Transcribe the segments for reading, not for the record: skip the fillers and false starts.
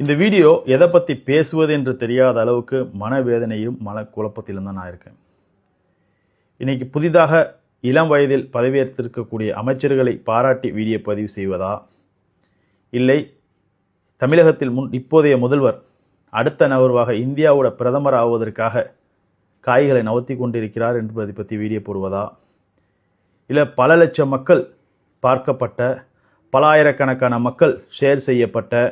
இந்த வீடியோ எதை பற்றி பேசுவது என்று தெரியாத அளவுக்கு மனவேதனையும் மனக்குழப்பத்திலும் தான் நான் இருக்கேன். இன்னைக்கு புதிதாக இளம் வயதில் பதவியேற்றிருக்கக்கூடிய அமைச்சர்களை பாராட்டி வீடியோ பதிவு செய்வதா, இல்லை தமிழகத்தில் இப்போதைய முதல்வர் அடுத்த நகர்வாக இந்தியாவோட பிரதமர் ஆவதற்காக காய்களை நவர்த்தி கொண்டிருக்கிறார் என்பதை பற்றி வீடியோ போடுவதா, இல்லை பல லட்சம் மக்கள் பார்க்கப்பட்ட, பல ஆயிரக்கணக்கான மக்கள் ஷேர் செய்யப்பட்ட,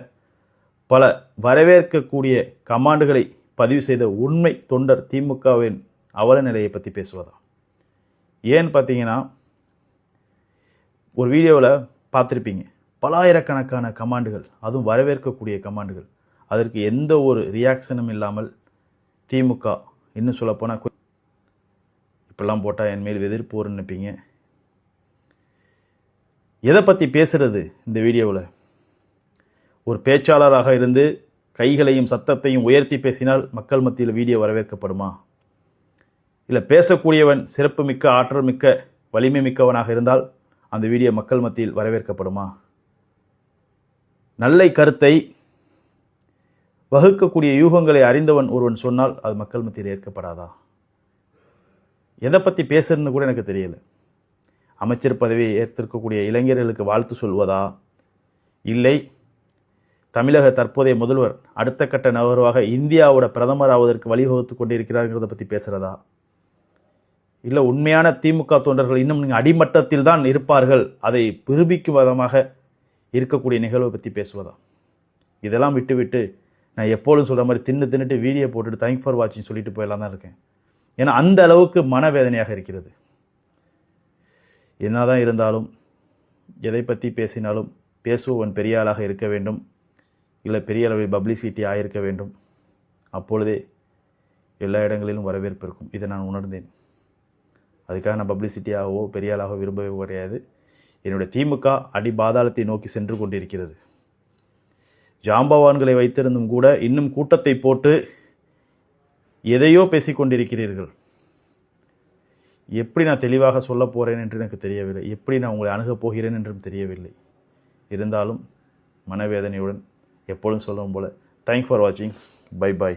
பல வரவேற்கக்கூடிய கமாண்டுகளை பதிவு செய்த உண்மை தொண்டர் திமுகவின் அவல நிலையை பற்றி பேசுவதா? ஏன்னு பார்த்தீங்கன்னா, ஒரு வீடியோவில் பார்த்துருப்பீங்க, பல ஆயிரக்கணக்கான கமாண்டுகள், அதுவும் வரவேற்கக்கூடிய கமாண்டுகள், அதற்கு எந்த ஒரு ரியாக்ஷனும் இல்லாமல் திமுக, இன்னும் சொல்லப்போனால் இப்பெல்லாம் போட்டால் என் மேல் எதிர்ப்போர்னு நினைப்பீங்க. எதை பற்றி பேசுகிறது இந்த வீடியோவில்? ஒரு பேச்சாளராக இருந்து கைகளையும் சத்தத்தையும் உயர்த்தி பேசினால் மக்கள் மத்தியில் வீடியோ வரவேற்கப்படுமா? இல்லை பேசக்கூடியவன் சிறப்பு மிக்க, ஆற்றல் மிக்க, வலிமை மிக்கவனாக இருந்தால் அந்த வீடியோ மக்கள் மத்தியில் வரவேற்கப்படுமா? நல்ல கருத்தை வகுக்கக்கூடிய யூகங்களை அறிந்தவன் ஒருவன் சொன்னால் அது மக்கள் மத்தியில் ஏற்கப்படாதா? எதை பற்றி பேசுறதுன்னு கூட எனக்கு தெரியல. அமைச்சர் பதவியை ஏற்றிருக்கக்கூடிய இளைஞர்களுக்கு வாழ்த்து சொல்வதா, இல்லை தமிழக தற்போதைய முதல்வர் அடுத்த கட்ட நகர்வாக இந்தியாவோட பிரதமர் ஆவதற்கு வழிவகுத்து கொண்டிருக்கிறார்கிறத பற்றி பேசுகிறதா, இல்லை உண்மையான திமுக தொண்டர்கள் இன்னும் நீங்கள் அடிமட்டத்தில் தான் இருப்பார்கள், அதை நிரூபிக்கும் விதமாக இருக்கக்கூடிய நிகழ்வை பற்றி பேசுவதா? இதெல்லாம் விட்டு நான் எப்போதும் சொல்கிற மாதிரி தின்னுட்டு வீடியோ போட்டுட்டு தேங்க் ஃபார் வாட்சிங் சொல்லிட்டு போயெல்லாம் தான் இருக்கேன். ஏன்னா அந்த அளவுக்கு மனவேதனையாக இருக்கிறது. என்னதான் இருந்தாலும், எதை பற்றி பேசினாலும் பேசுபவன் பெரிய ஆளாக இருக்க வேண்டும், இல்லை பெரிய அளவில் பப்ளிசிட்டி ஆகியிருக்க வேண்டும். அப்பொழுதே எல்லா இடங்களிலும் வரவேற்பு இருக்கும். இதை நான் உணர்ந்தேன். அதுக்காக நான் பப்ளிசிட்டியாகவோ பெரிய ஆளாக விரும்பவே கிடையாது. என்னுடைய திமுக அடி பாதாளத்தை நோக்கி சென்று கொண்டிருக்கிறது. ஜாம்பவான்களை வைத்திருந்தும் கூட இன்னும் கூட்டத்தை போட்டு எதையோ பேசிக்கொண்டிருக்கிறீர்கள். எப்படி நான் தெளிவாக சொல்ல போகிறேன் என்று எனக்கு தெரியவில்லை. எப்படி நான் உங்களை அணுகப் போகிறேன் என்றும் தெரியவில்லை. இருந்தாலும் மனவேதனையுடன் எப்பொழுதும் சொல்லும் போல தேங்க் ஃபார் வாட்சிங். Bye bye.